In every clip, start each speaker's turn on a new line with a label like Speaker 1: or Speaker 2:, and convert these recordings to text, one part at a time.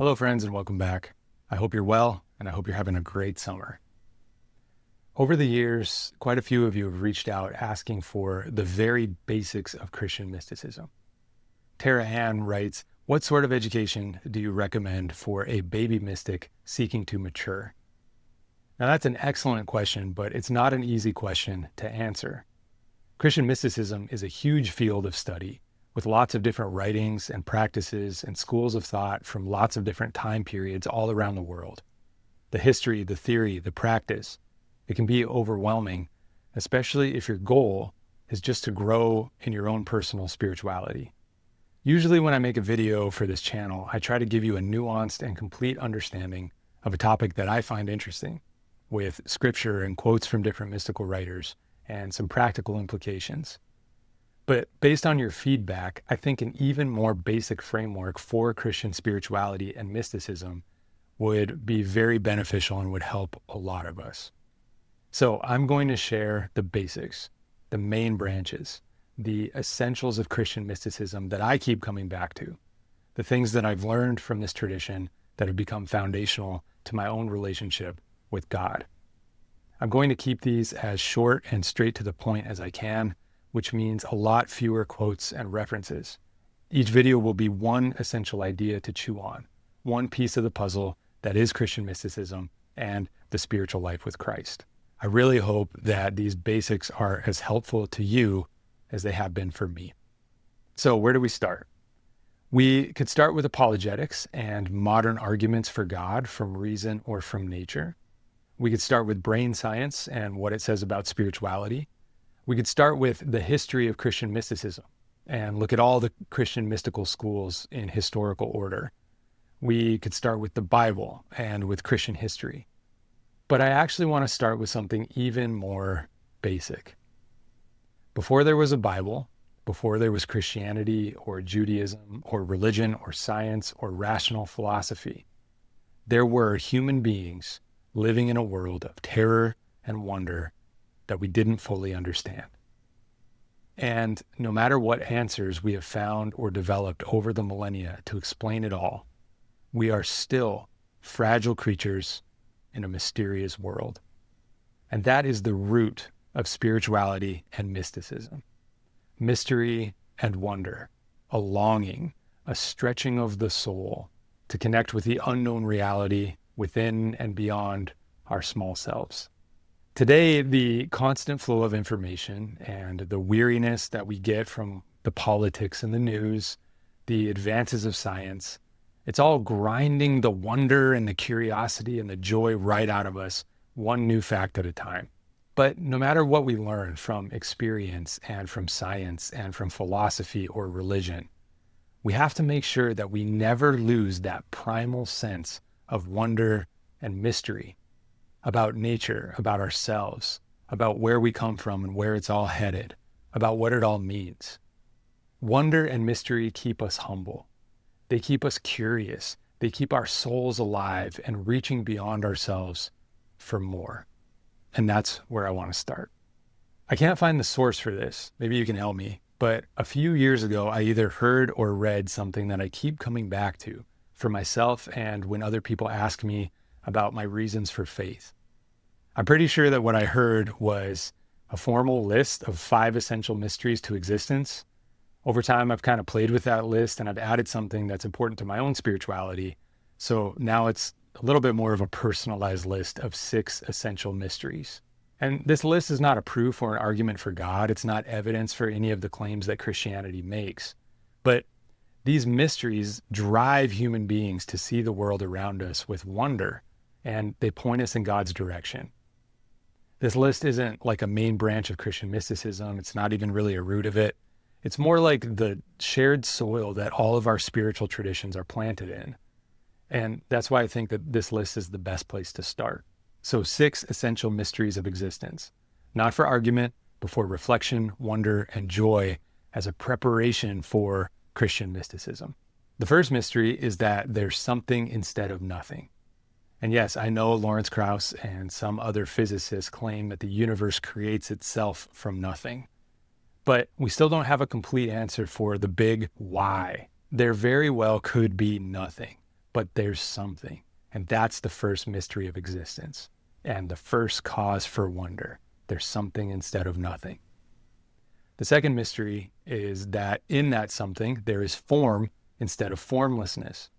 Speaker 1: Hello, friends, and welcome back. I hope you're well, and I hope you're having a great summer. Over the years, quite a few of you have reached out asking for the very basics of Christian mysticism. Tara Ann writes, "What sort of education do you recommend for a baby mystic seeking to mature?" Now, that's an excellent question, but it's not an easy question to answer. Christian mysticism is a huge field of study with lots of different writings and practices and schools of thought from lots of different time periods all around the world. The history, the theory, the practice, it can be overwhelming, especially if your goal is just to grow in your own personal spirituality. Usually when I make a video for this channel, I try to give you a nuanced and complete understanding of a topic that I find interesting, with scripture and quotes from different mystical writers and some practical implications. But based on your feedback, I think an even more basic framework for Christian spirituality and mysticism would be very beneficial and would help a lot of us. So I'm going to share the basics, the main branches, the essentials of Christian mysticism that I keep coming back to, the things that I've learned from this tradition that have become foundational to my own relationship with God. I'm going to keep these as short and straight to the point as I can, which means a lot fewer quotes and references. Each video will be one essential idea to chew on, one piece of the puzzle that is Christian mysticism and the spiritual life with Christ. I really hope that these basics are as helpful to you as they have been for me. So where do we start? We could start with apologetics and modern arguments for God from reason or from nature. We could start with brain science and what it says about spirituality. We could start with the history of Christian mysticism and look at all the Christian mystical schools in historical order. We could start with the Bible and with Christian history. But I actually want to start with something even more basic. Before there was a Bible, before there was Christianity or Judaism or religion or science or rational philosophy, there were human beings living in a world of terror and wonder that we didn't fully understand. And no matter what answers we have found or developed over the millennia to explain it all, we are still fragile creatures in a mysterious world. And that is the root of spirituality and mysticism. Mystery and wonder, a longing, a stretching of the soul to connect with the unknown reality within and beyond our small selves. Today, the constant flow of information and the weariness that we get from the politics and the news, the advances of science, it's all grinding the wonder and the curiosity and the joy right out of us, one new fact at a time. But no matter what we learn from experience and from science and from philosophy or religion, we have to make sure that we never lose that primal sense of wonder and mystery about nature, about ourselves, about where we come from and where it's all headed, about what it all means. Wonder and mystery keep us humble. They keep us curious. They keep our souls alive and reaching beyond ourselves for more. And that's where I want to start. I can't find the source for this. Maybe you can help me. But a few years ago, I either heard or read something that I keep coming back to for myself and when other people ask me about my reasons for faith. I'm pretty sure that what I heard was a formal list of 5 essential mysteries to existence. Over time, I've kind of played with that list and I've added something that's important to my own spirituality. So now it's a little bit more of a personalized list of 6 essential mysteries. And this list is not a proof or an argument for God. It's not evidence for any of the claims that Christianity makes. But these mysteries drive human beings to see the world around us with wonder, and they point us in God's direction. This list isn't like a main branch of Christian mysticism. It's not even really a root of it. It's more like the shared soil that all of our spiritual traditions are planted in. And that's why I think that this list is the best place to start. So 6 essential mysteries of existence, not for argument, but for reflection, wonder, and joy as a preparation for Christian mysticism. The first mystery is that there's something instead of nothing. And yes, I know Lawrence Krauss and some other physicists claim that the universe creates itself from nothing. But we still don't have a complete answer for the big why. There very well could be nothing. but there's something. And that's the first mystery of existence and the first cause for wonder. There's something instead of nothing. The second mystery is that in that something, there is form instead of formlessness.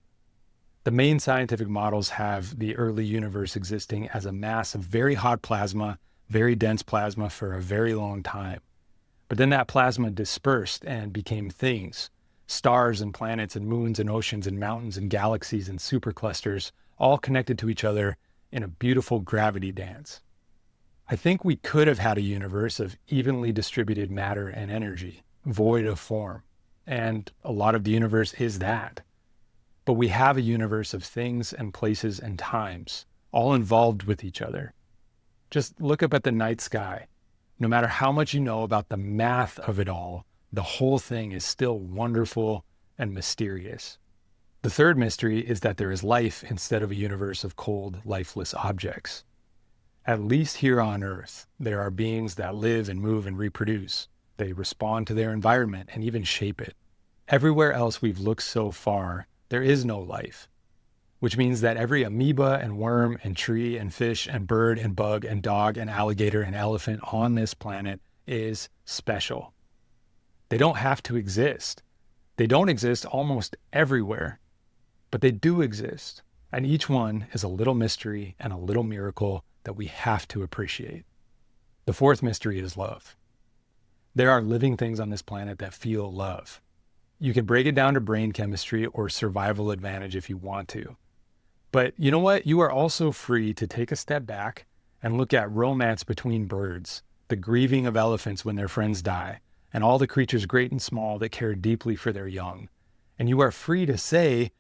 Speaker 1: The main scientific models have the early universe existing as a mass of very hot plasma, very dense plasma for a very long time. But then that plasma dispersed and became things, stars and planets and moons and oceans and mountains and galaxies and superclusters, all connected to each other in a beautiful gravity dance. I think we could have had a universe of evenly distributed matter and energy, void of form. And a lot of the universe is that. But we have a universe of things and places and times, all involved with each other. Just look up at the night sky. No matter how much you know about the math of it all, the whole thing is still wonderful and mysterious. The third mystery is that there is life instead of a universe of cold, lifeless objects. At least here on Earth, there are beings that live and move and reproduce. They respond to their environment and even shape it. Everywhere else we've looked so far, there is no life, which means that every amoeba and worm and tree and fish and bird and bug and dog and alligator and elephant on this planet is special. They don't have to exist. They don't exist almost everywhere, but they do exist. And each one is a little mystery and a little miracle that we have to appreciate. The fourth mystery is love. There are living things on this planet that feel love. You can break it down to brain chemistry or survival advantage if you want to. But you know what? You are also free to take a step back and look at romance between birds, the grieving of elephants when their friends die, and all the creatures great and small that care deeply for their young. And you are free to say,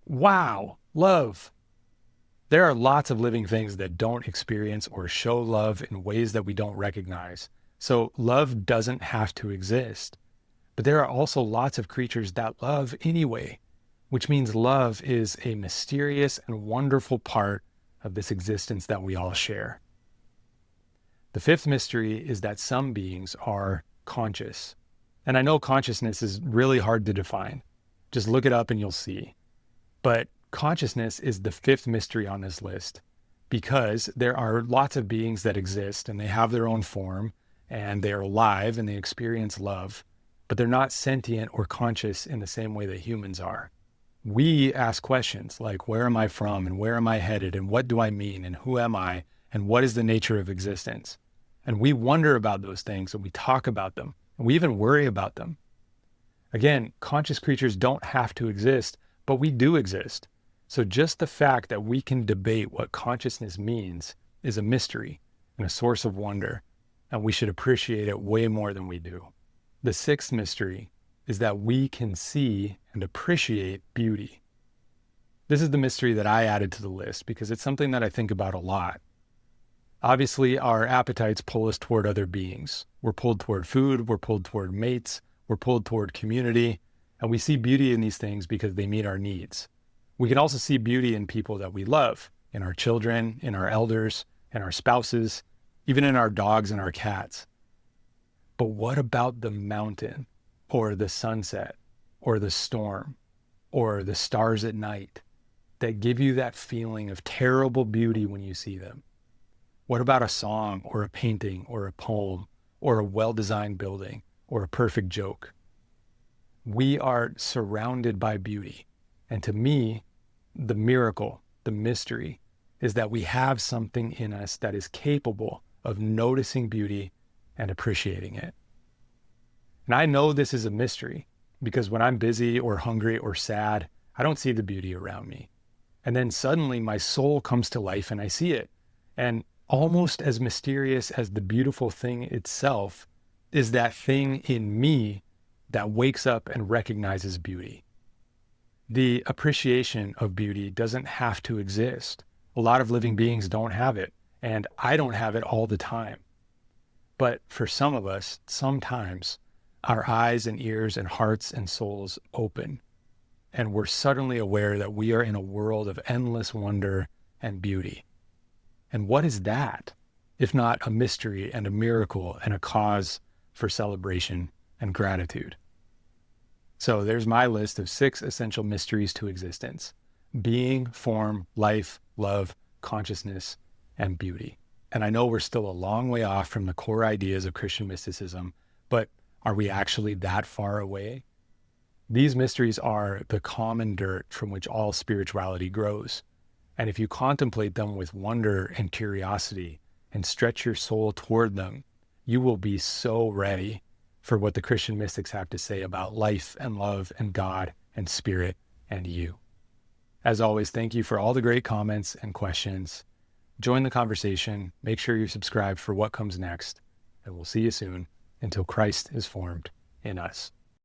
Speaker 1: wow, love. There are lots of living things that don't experience or show love in ways that we don't recognize. So love doesn't have to exist. But there are also lots of creatures that love anyway, which means love is a mysterious and wonderful part of this existence that we all share. The fifth mystery is that some beings are conscious. And I know consciousness is really hard to define. Just look it up and you'll see. But consciousness is the fifth mystery on this list because there are lots of beings that exist and they have their own form and they are alive and they experience love, but they're not sentient or conscious in the same way that humans are. We ask questions like, where am I from and where am I headed and what do I mean and who am I and what is the nature of existence? And we wonder about those things and we talk about them and we even worry about them. Again, conscious creatures don't have to exist, but we do exist. So just the fact that we can debate what consciousness means is a mystery and a source of wonder, and we should appreciate it way more than we do. The sixth mystery is that we can see and appreciate beauty. This is the mystery that I added to the list because it's something that I think about a lot. Obviously, our appetites pull us toward other beings. We're pulled toward food, we're pulled toward mates, we're pulled toward community, and we see beauty in these things because they meet our needs. We can also see beauty in people that we love, in our children, in our elders, in our spouses, even in our dogs and our cats. But what about the mountain, or the sunset, or the storm, or the stars at night that give you that feeling of terrible beauty when you see them? What about a song, or a painting, or a poem, or a well-designed building, or a perfect joke? We are surrounded by beauty. And to me, the miracle, the mystery, is that we have something in us that is capable of noticing beauty and appreciating it. And I know this is a mystery because when I'm busy or hungry or sad, I don't see the beauty around me. And then suddenly my soul comes to life and I see it. And almost as mysterious as the beautiful thing itself is that thing in me that wakes up and recognizes beauty. The appreciation of beauty doesn't have to exist. A lot of living beings don't have it, and I don't have it all the time. But for some of us, sometimes our eyes and ears and hearts and souls open, and we're suddenly aware that we are in a world of endless wonder and beauty. And what is that, if not a mystery and a miracle and a cause for celebration and gratitude? So there's my list of 6 essential mysteries to existence. being, form, life, love, consciousness, and beauty. And I know we're still a long way off from the core ideas of Christian mysticism, but are we actually that far away? These mysteries are the common dirt from which all spirituality grows. And if you contemplate them with wonder and curiosity and stretch your soul toward them, you will be so ready for what the Christian mystics have to say about life and love and God and spirit and you. As always, thank you for all the great comments and questions. Join the conversation. Make sure you're subscribed for what comes next. And we'll see you soon until Christ is formed in us.